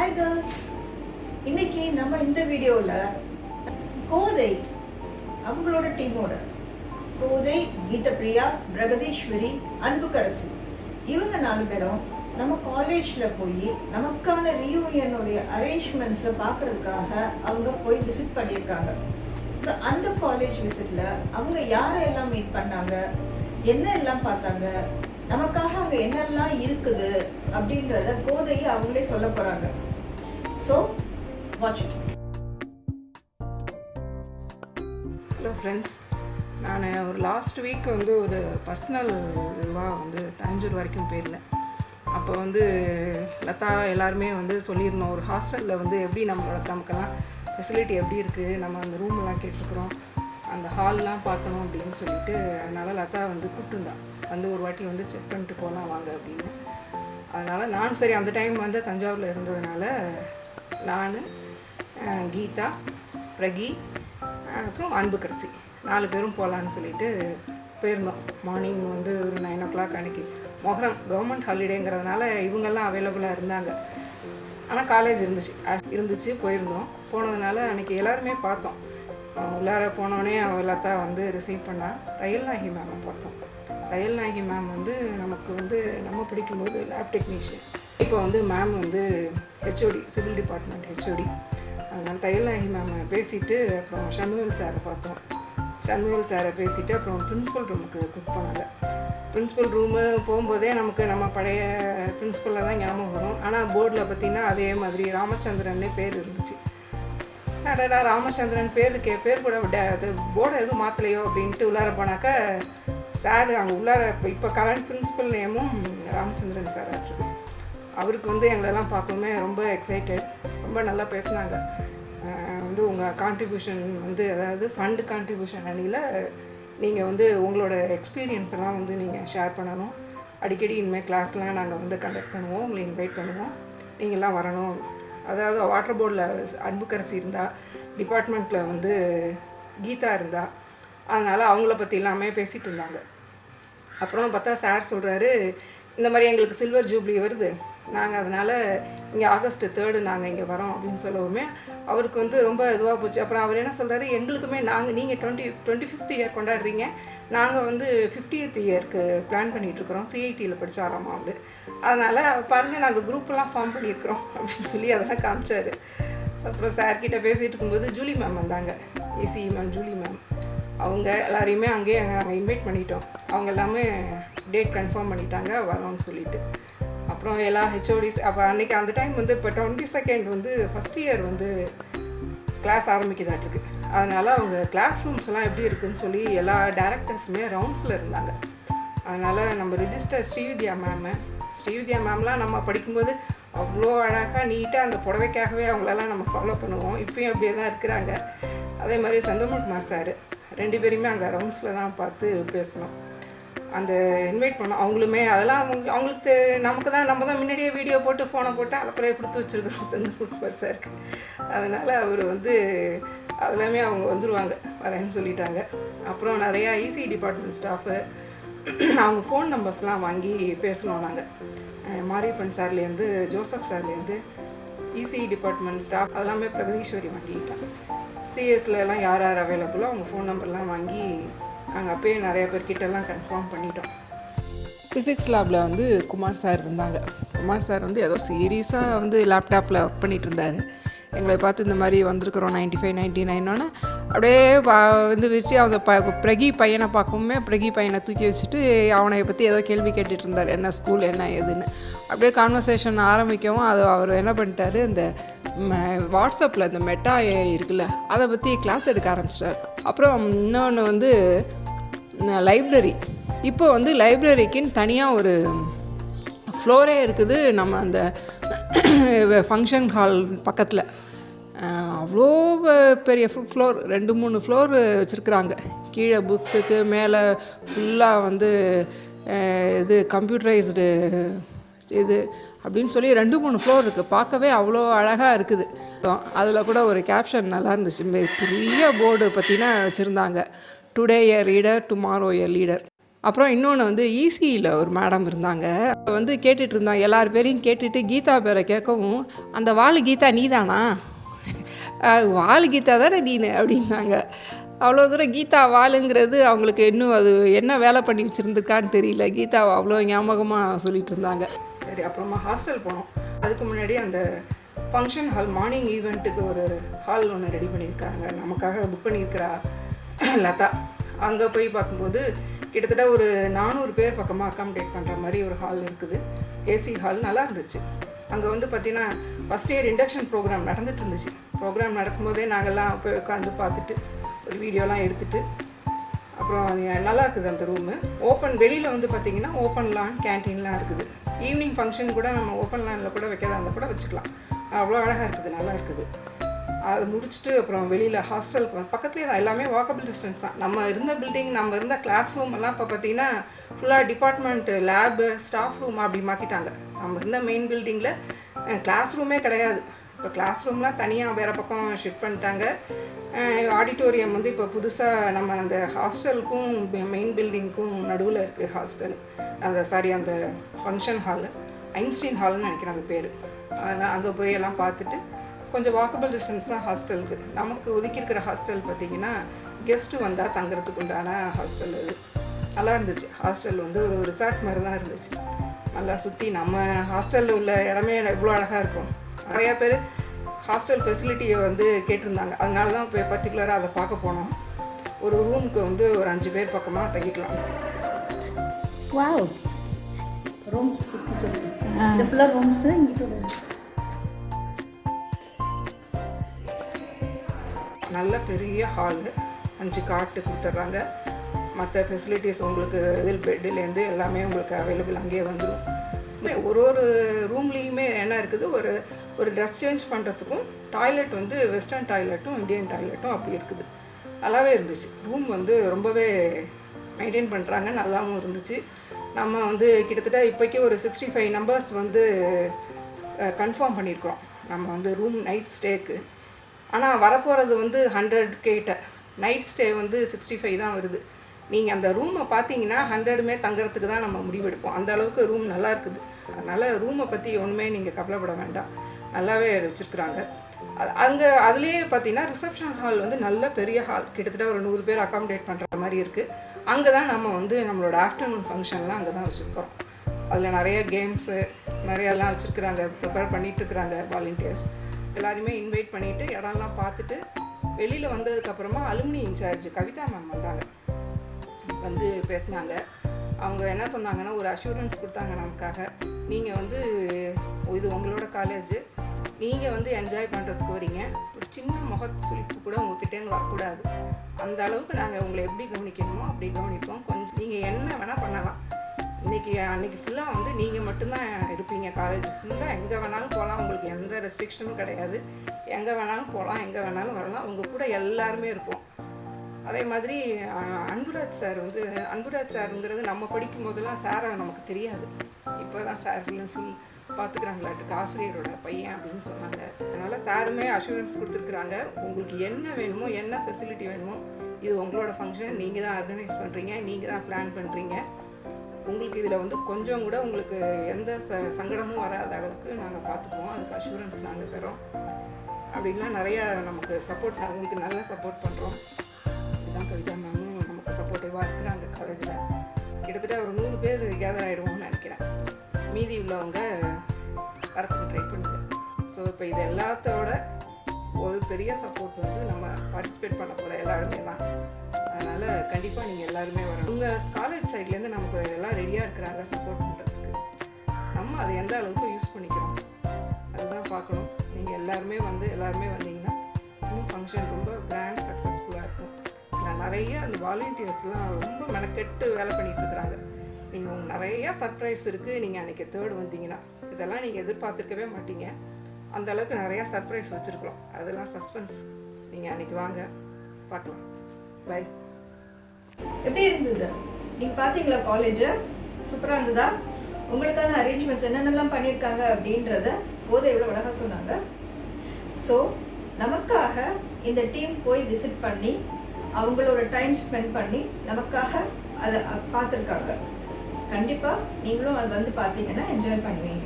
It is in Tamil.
ஹாய் கேர்ள்ஸ், இன்னைக்கு நம்ம இந்த வீடியோவில் கோதை அவங்களோட டீமோட கோதை, கீதப்பிரியா, பிரகதீஸ்வரி, அன்புக்கரசி இவங்க 4 பேரும் நம்ம காலேஜில் போய் நமக்கான ரீயூனியனுடைய அரேஞ்ச்மெண்ட்ஸை பார்க்கறதுக்காக அவங்க போய் விசிட் பண்ணியிருக்காங்க. ஸோ அந்த காலேஜ் விசிட்டில் அவங்க யாரெல்லாம் மீட் பண்ணாங்க, என்ன எல்லாம் பார்த்தாங்க, நமக்காக அங்கே என்னெல்லாம் இருக்குது அப்படின்றத கோதையை அவங்களே சொல்ல போகிறாங்க. So watch it. Hello friends, நான் ஒரு லாஸ்ட் வீக் ஒரு பர்சனல் இதுவாக தஞ்சூர் வரைக்கும் போயிருந்தேன். அப்போ லதா எல்லாருமே சொல்லியிருந்தோம், ஒரு ஹாஸ்டலில் எப்படி நமக்கெல்லாம் ஃபெசிலிட்டி எப்படி இருக்குது, நம்ம அந்த ரூம்லாம் கேட்டிருக்கிறோம், அந்த ஹால்லாம் பார்க்கணும் அப்படின்னு சொல்லிட்டு, அதனால் லதா கூப்பிட்டுருந்தா ஒரு வாட்டி செக் பண்ணிட்டு போகலாம் வாங்க அப்படின்னு. அதனால் நான் சரி அந்த டைம் தஞ்சாவூரில் இருந்ததுனால நான், கீதா, பிரகி, அப்புறம் அன்புக்கரசி 4 பேரும் போகலான்னு சொல்லிட்டு போயிருந்தோம். மார்னிங் ஒரு 9 o'clock அன்றைக்கி மொஹரம் கவர்மெண்ட் ஹாலிடேங்கிறதுனால இவங்கெல்லாம் அவைலபிளாக இருந்தாங்க. ஆனால் காலேஜ் இருந்துச்சு போயிருந்தோம். போனதுனால அன்றைக்கி எல்லாருமே பார்த்தோம். உள்ளார போனோடனே லதா ரிசீவ் பண்ணால் தையல்நாயகி மேமை பார்த்தோம். தையல்நாயகி மேம் நமக்கு நம்ம படிக்கும்போது லேப் டெக்னீஷியன். இப்போ ma'am HOD, civil department HOD. அதனால் தையல்நாயகி மேமை பேசிவிட்டு அப்புறம் சண்முகல் சாரை பார்த்தோம். சண்முகல் சாரை பேசிவிட்டு அப்புறம் பிரின்ஸிபல் ரூமுக்கு கூப்பிட்டு போனாங்க. பிரின்ஸிபல் ரூமு போகும்போதே நம்ம பழைய பிரின்ஸிபலில் தான் ஞாபகம் வரும். ஆனால் போர்டில் பார்த்திங்கன்னா அதே மாதிரி ராமச்சந்திரன்னே பேர் இருந்துச்சு. அடடா, ராமச்சந்திரன் பேர் கூட அது போர்டை எதுவும் மாற்றலையோ அப்படின்ட்டு உள்ளார போனாக்கா சார் அங்கே உள்ளார இப்போ கரண்ட் பிரின்ஸிபல் நேமும் ராமச்சந்திரன் சார் ஆகிருக்கு. அவருக்கு எங்களெல்லாம் பார்க்கவுமே ரொம்ப எக்ஸைட்டட், ரொம்ப நல்லா பேசினாங்க. உங்கள் கான்ட்ரிபியூஷன் அதாவது ஃபண்டு கான்ட்ரிபியூஷன் அணியில் நீங்கள் உங்களோட எக்ஸ்பீரியன்ஸ் எல்லாம் நீங்கள் ஷேர் பண்ணணும். அடிக்கடி இனிமேல் கிளாஸ்லாம் நாங்கள் கண்டக்ட் பண்ணுவோம், உங்களை இன்வைட் பண்ணுவோம், நீங்கள்லாம் வரணும். அதாவது வாட்டர் போர்டில் அன்புக்கரசி இருந்தால், டிபார்ட்மெண்ட்டில் கீதா இருந்தால், அதனால் அவங்கள பற்றி எல்லாமே பேசிகிட்டு இருந்தாங்க. அப்புறம் பார்த்தா சார் சொல்கிறாரு, இந்த மாதிரி எங்களுக்கு சில்வர் ஜூப்ளி வருது, நாங்கள் அதனால் இங்கே August 3 நாங்கள் இங்கே வரோம் அப்படின்னு சொல்லவுமே அவருக்கு ரொம்ப இதுவாக போச்சு. அப்புறம் அவர் என்ன சொல்கிறாரு, எங்களுக்குமே நீங்கள் 25th இயர் கொண்டாடுறீங்க, நாங்கள் 50th இயருக்கு பிளான் பண்ணிகிட்ருக்குறோம், சிஐடியில் படித்தாராமா அவர், அதனால் பாருங்கள் நாங்கள் குரூப்பெல்லாம் ஃபார்ம் பண்ணியிருக்கிறோம் அப்படின்னு சொல்லி அதெல்லாம் காமிச்சார். அப்புறம் சார்கிட்ட பேசிகிட்டு இருக்கும்போது ஜூலி மேம் வந்தாங்க, இசிஇ மேம் ஜூலி மேம். அவங்க எல்லாரையுமே அங்கேயே நாங்கள் இன்வைட் பண்ணிட்டோம். அவங்க எல்லாமே டேட் கன்ஃபார்ம் பண்ணிட்டாங்க வரோன்னு சொல்லிட்டு. அப்புறம் எல்லா ஹெச்ஓடிஸ் அப்போ அன்றைக்கி அந்த டைம் இப்போ 22nd ஃபஸ்ட் இயர் கிளாஸ் ஆரம்பிக்குதாட்டிருக்கு. அதனால் அவங்க கிளாஸ் ரூம்ஸ்லாம் எப்படி இருக்குதுன்னு சொல்லி எல்லா டேரக்டர்ஸுமே ரவுண்ட்ஸில் இருந்தாங்க. அதனால் நம்ம ரிஜிஸ்டர் ஸ்ரீவித்யா மேம்லாம் நம்ம படிக்கும்போது அவ்வளோ அழகாக நீட்டாக அந்த புடவைக்காகவே அவங்களெல்லாம் நம்ம ஃபாலோ பண்ணுவோம். இப்போயும் அப்படியே தான் இருக்கிறாங்க. அதே மாதிரி செந்தமிழ்குமார் சார் 2 பேருமே அங்கே ரவுண்ட்ஸில் தான் பார்த்து பேசணும். அந்த இன்வைட் பண்ணோம். அவங்களுமே அதெல்லாம் அவங்களுக்கு நம்ம தான் முன்னாடியே வீடியோ போட்டு ஃபோனை போட்டு அப்புறம் கொடுத்து வச்சுருக்கோம் செந்தமிழ்குமார் சாருக்கு. அதனால் அவர் அதெல்லாமே அவங்க வந்துடுவாங்க வரேன்னு சொல்லிட்டாங்க. அப்புறம் நிறையா இசி டிபார்ட்மெண்ட் ஸ்டாஃபு அவங்க ஃபோன் நம்பர்ஸ்லாம் வாங்கி பேசணும். நாங்கள் மாரியப்பன் சார்லேருந்து, ஜோசப் சார்லேருந்து, இசிஇ டிபார்ட்மெண்ட் ஸ்டாஃப் அதெல்லாமே பிரகதீஸ்வரி வாங்கிட்டாங்க. சிஎஸ்லாம் யார் அவைலபிளோ அவங்க ஃபோன் நம்பர்லாம் வாங்கி நாங்கள் அப்போயே நிறைய பேர்கிட்டலாம் கன்ஃபார்ம் பண்ணிட்டோம். ஃபிசிக்ஸ் லேபில் குமார் சார் இருந்தாங்க. குமார் சார் ஏதோ சீரியஸாக லேப்டாப்பில் ஒர்க் பண்ணிகிட்டு இருந்தார். எங்களை பார்த்து இந்த மாதிரி வந்திருக்கிறோம் 95 99 அப்படியே வச்சு அந்த பிரகி பையனை பார்க்கவுமே பிரகி பையனை தூக்கி வச்சுட்டு அவனை பற்றி ஏதோ கேள்வி கேட்டுட்டு இருந்தார், என்ன ஸ்கூல் என்ன ஏதுன்னு. அப்படியே கான்வர்சேஷன் ஆரம்பிக்கவும் அவர் என்ன பண்ணிட்டாரு, இந்த வாட்ஸ்அப்பில் இந்த மெட்டா இருக்குல்ல அதை பற்றி கிளாஸ் எடுக்க ஆரம்பிச்சிட்டார். அப்புறம் இன்னொன்று லைப்ரரி. இப்போ லைப்ரரிக்குன்னு தனியாக ஒரு ஃப்ளோரே இருக்குது நம்ம அந்த ஃபங்க்ஷன் ஹால் பக்கத்தில். அவ்வளோ பெரிய ஃப்ளோர், 2-3 ஃப்ளோர் வச்சுருக்குறாங்க. கீழே புக்ஸுக்கு, மேலே ஃபுல்லாக இது கம்ப்யூட்டரைஸ்டு இது அப்படின்னு சொல்லி 2-3 ஃப்ளோர் இருக்குது. பார்க்கவே அவ்வளோ அழகாக இருக்குது. அதில் கூட ஒரு கேப்ஷன் நல்லா இருந்துச்சு, பெரிய போர்டு பற்றினா வச்சுருந்தாங்க, டுடே எ ரீடர் டுமாரோ எ லீடர். அப்புறம் இன்னொன்று வந்து ஈசியில் ஒரு மேடம் இருந்தாங்க. வந்து கேட்டுட்டு இருந்தாங்க, எல்லார் பேரையும் கேட்டுட்டு கீதா பேரை கேட்கவும், அந்த வாலு கீதா நீ தானா, வாலு கீதா தானே நீனு அப்படின்னாங்க. அவ்வளோ தூரம் கீதா வாளுங்கிறது அவங்களுக்கு இன்னும் அது என்ன வேலை பண்ணி வச்சுருந்துருக்கான்னு தெரியல. கீதாவை அவ்வளோ ஞாபகமாக சொல்லிகிட்டு இருந்தாங்க. சரி, அப்புறமா ஹாஸ்டல் போனோம். அதுக்கு முன்னாடி அந்த ஃபங்க்ஷன் ஹால், மார்னிங் ஈவெண்ட்டுக்கு ஒரு ஹால் ஒன்று ரெடி பண்ணியிருக்காங்க, நமக்காக புக் பண்ணியிருக்கிறா லதா. அங்கே போய் பார்க்கும்போது கிட்டத்தட்ட ஒரு 400 பேர் பக்கமாக அக்காமடேட் பண்ணுற மாதிரி ஒரு ஹால் இருக்குது. ஏசி ஹால் நல்லா இருந்துச்சு. அங்கே வந்து பார்த்திங்கன்னா ஃபஸ்ட் இயர் இண்டக்ஷன் ப்ரோக்ராம் நடந்துகிட்டு இருந்துச்சு. ப்ரோக்ராம் நடக்கும்போதே நாங்கள்லாம் போய் உட்காந்து பார்த்துட்டு ஒரு வீடியோலாம் எடுத்துகிட்டு, அப்புறம் நல்லா இருக்குது அந்த ரூமு. ஓப்பன் வெளியில் வந்து பார்த்திங்கன்னா ஓப்பன் லான், கேன்டீன்லாம் இருக்குது. ஈவினிங் ஃபங்க்ஷன் கூட நம்ம ஓப்பன் லானில் கூட வைக்கிறதா இருந்தால் கூட வச்சுக்கலாம். அவ்வளோ அழகாக இருக்குது, நல்லா இருக்குது. அதை முடிச்சுட்டு அப்புறம் வெளியில் ஹாஸ்டலுக்கு பக்கத்துலேயே தான், எல்லாமே வாக்கபிள் டிஸ்டன்ஸ் தான். நம்ம இருந்த பில்டிங், நம்ம இருந்த கிளாஸ் ரூம் எல்லாம் இப்போ பார்த்திங்கன்னா ஃபுல்லாக டிபார்ட்மெண்ட்டு, லேபு, ஸ்டாஃப் ரூம் அப்படி மாற்றிட்டாங்க. நம்ம இருந்த மெயின் பில்டிங்கில் கிளாஸ் ரூமே கிடையாது. இப்போ கிளாஸ் ரூம்லாம் தனியாக வேறு பக்கம் ஷிஃப்ட் பண்ணிட்டாங்க. ஆடிட்டோரியம் வந்து இப்போ புதுசாக நம்ம அந்த ஹாஸ்டலுக்கும் மெயின் பில்டிங்க்கும் நடுவில் இருக்குது ஹாஸ்டல். அந்த ஃபங்க்ஷன் ஹாலு, ஐன்ஸ்டீன் ஹால்னு நினைக்கிறேன் அந்த பேர். அதனால் அங்கே போய் எல்லாம் பார்த்துட்டு கொஞ்சம் வாக்கபிள் டிஸ்டன்ஸ் தான் ஹாஸ்டலுக்கு. நமக்கு ஒதுக்கியிருக்கிற ஹாஸ்டல் பார்த்திங்கன்னா கெஸ்ட்டு வந்தால் தங்குறதுக்கு உண்டான ஹாஸ்டல். அது நல்லா இருந்துச்சு. ஹாஸ்டல் வந்து ஒரு ரிசார்ட் மாதிரி தான் இருந்துச்சு. நல்லா சுற்றி நம்ம ஹாஸ்டலில் உள்ள இடமே எவ்வளோ அழகாக இருக்கும். நிறையா பேர் ஹாஸ்டல் ஃபெசிலிட்டியை வந்து கேட்டிருந்தாங்க. அதனால தான் இப்போ பர்டிகுலராக அதை பார்க்க போனோம். ஒரு ரூமுக்கு வந்து ஒரு 5 பேர் பக்கமாக தங்கிக்கலாம். வாவ், ரூம்ஸ் சுற்றி சொல்லி இந்த ஃபுல்லாக ரூம்ஸு இங்கிட்ட நல்ல பெரிய ஹாலு, 5 காட்டு கொடுத்துட்றாங்க. மற்ற ஃபெசிலிட்டிஸ் உங்களுக்கு இதில் பெட்டுலேருந்து எல்லாமே உங்களுக்கு அவைலபிள் அங்கேயே வந்துடும். ஒரு ரூம்லேயுமே என்ன இருக்குது, ஒரு ட்ரெஸ் சேஞ்ச் பண்ணுறதுக்கும் டாய்லெட் வந்து வெஸ்டர்ன் டாய்லெட்டும் இந்தியன் டாய்லெட்டும் அப்படி இருக்குது. நல்லாவே இருந்துச்சு. ரூம் வந்து ரொம்பவே மெயின்டைன் பண்ணுறாங்க, நல்லாவும் இருந்துச்சு. நம்ம வந்து கிட்டத்தட்ட இப்போக்கி ஒரு 65 நம்பர்ஸ் வந்து கன்ஃபார்ம் பண்ணியிருக்கிறோம் நம்ம வந்து ரூம் நைட் ஸ்டேக்கு. ஆனால் வரப்போகிறது வந்து 100 கிட்ட, நைட் ஸ்டே வந்து 65 தான் வருது. நீங்கள் அந்த ரூமை பார்த்தீங்கன்னா 100மே தங்குறதுக்கு தான் நம்ம முடிவெடுப்போம். அந்த அளவுக்கு ரூம் நல்லா இருக்குது. அதனால் ரூமை பற்றி ஒன்றுமே நீங்கள் கவலைப்பட வேண்டாம், நல்லாவே வச்சுருக்குறாங்க. அங்கே அதுலேயே பார்த்தீங்கன்னா ரிசப்ஷன் ஹால் வந்து நல்ல பெரிய ஹால், கிட்டத்தட்ட ஒரு 100 பேர் அக்காமடேட் பண்ணுற மாதிரி இருக்குது. அங்கே தான் நம்ம வந்து நம்மளோட ஆஃப்டர்நூன் ஃபங்க்ஷன்லாம் அங்கே தான் வச்சுருக்கோம். அதில் நிறைய கேம்ஸு நிறையெல்லாம் வச்சுருக்குறாங்க, ப்ரிப்பேர் பண்ணிகிட்ருக்குறாங்க வாலண்டியர்ஸ். எல்லாருமே இன்வைட் பண்ணிவிட்டு இடம்லாம் பார்த்துட்டு வெளியில் வந்ததுக்கப்புறமா அலுமினி இன்சார்ஜ் கவிதா மேம் வந்தாங்க, வந்து பேசினாங்க. அவங்க என்ன சொன்னாங்கன்னா ஒரு அஷூரன்ஸ் கொடுத்தாங்க நமக்காக. நீங்கள் வந்து இது உங்களோட காலேஜ், நீங்கள் வந்து என்ஜாய் பண்ணுறதுக்கு வரீங்க, ஒரு சின்ன முகத்து சுளிப்பு கூட உங்ககிட்டேருந்து வரக்கூடாது. அந்த அளவுக்கு நாங்கள் உங்களை எப்படி கவனிக்கணுமோ அப்படி கவனிப்போம். கொஞ்சம் நீங்கள் என்ன வேணால் பண்ணலாம். அன்றைக்கி ஃபுல்லாக வந்து நீங்கள் மட்டும்தான் இருப்பீங்க. காலேஜ் ஃபுல்லாக எங்கே வேணாலும் போகலாம், உங்களுக்கு எந்த ரெஸ்ட்ரிக்ஷனும் கிடையாது. எங்கே வேணாலும் போகலாம், எங்கே வேணாலும் வரலாம், உங்கள் கூட எல்லாருமே இருப்போம். அதே மாதிரி அன்புராஜ் சாருங்கிறது நம்ம படிக்கும் போதெல்லாம் சாரை நமக்கு தெரியாது. இப்போ தான் சார் ஃபுல் பார்த்துக்கிறாங்களாட்டுக்கு, ஆசிரியரோட பையன் அப்படின்னு சொன்னாங்க. அதனால் சாருமே அஷூரன்ஸ் கொடுத்துருக்குறாங்க, உங்களுக்கு என்ன வேணுமோ, என்ன ஃபெசிலிட்டி வேணுமோ, இது உங்களோட ஃபங்க்ஷன், நீங்கள் தான் ஆர்கனைஸ் பண்ணுறீங்க, நீங்கள் தான் பிளான் பண்ணுறீங்க. உங்களுக்கு இதில் வந்து கொஞ்சம் கூட உங்களுக்கு எந்த சங்கடமும் வராத அளவுக்கு நாங்கள் பார்த்துக்குவோம், அதுக்கு அஷூரன்ஸ் நாங்கள் தரோம் அப்படின்லாம் நிறையா நமக்கு சப்போர்ட், உங்களுக்கு நல்ல சப்போர்ட் பண்ணுறோம். இதுதான் கவிதா மேமும் நமக்கு சப்போர்ட்டிவாக இருக்கிறாங்க காலேஜில். கிட்டத்தட்ட ஒரு 100 பேர் கேதர் ஆகிடுவோம்னு நினைக்கிறேன். மீதி உள்ளவங்க வரத்துக்கு ட்ரை பண்ணுங்க. ஸோ இப்போ இது எல்லாத்தோட ஒரு பெரிய சப்போர்ட் வந்து நம்ம பார்ட்டிசிபேட் பண்ண போகிற எல்லாருமே தான். அதனால் கண்டிப்பாக நீங்கள் எல்லாருமே வரணும். உங்கள் காலேஜ் சைட்லேருந்து நமக்கு எல்லாம் ரெடியாக இருக்கிறாங்க சப்போர்ட் பண்ணுறதுக்கு. நம்ம அதை எந்த அளவுக்கு யூஸ் பண்ணிக்கிறோம் அதுதான் பார்க்கணும். நீங்கள் எல்லாருமே வந்தீங்கன்னா இன்னும் ஃபங்க்ஷன் ரொம்ப கிராண்ட் சக்ஸஸ்ஃபுல்லாக இருக்கும். நிறைய அந்த வாலண்டியர்ஸ்லாம் ரொம்ப மெனக்கெட்டு வேலை பண்ணிகிட்ருக்குறாங்க. நீங்கள் நிறையா சர்ப்ரைஸ் இருக்குது. நீங்கள் அன்றைக்கி 3rd வந்தீங்கன்னா இதெல்லாம் நீங்கள் எதிர்பார்த்துருக்கவே மாட்டீங்க. அந்த அளவுக்கு நிறையா சர்ப்ரைஸ் வச்சுருக்குறோம். அதெல்லாம் சஸ்பென்ஸ். நீங்கள் அன்றைக்கி வாங்க, பார்க்கலாம். பை. எப்படி இருந்தது? நீங்கள் பார்த்தீங்களா காலேஜை? சூப்பராக இருந்ததா? உங்களுக்கான அரேஞ்ச்மெண்ட்ஸ் என்னென்னலாம் பண்ணியிருக்காங்க அப்படின்றத போதை எவ்வளோ அழகாக சொன்னாங்க. ஸோ நமக்காக இந்த டீம் போய் விசிட் பண்ணி அவங்களோட டைம் ஸ்பெண்ட் பண்ணி நமக்காக அதை பார்த்துருக்காங்க. கண்டிப்பாக நீங்களும் அது வந்து பார்த்தீங்கன்னா என்ஜாய் பண்ணுவீங்க.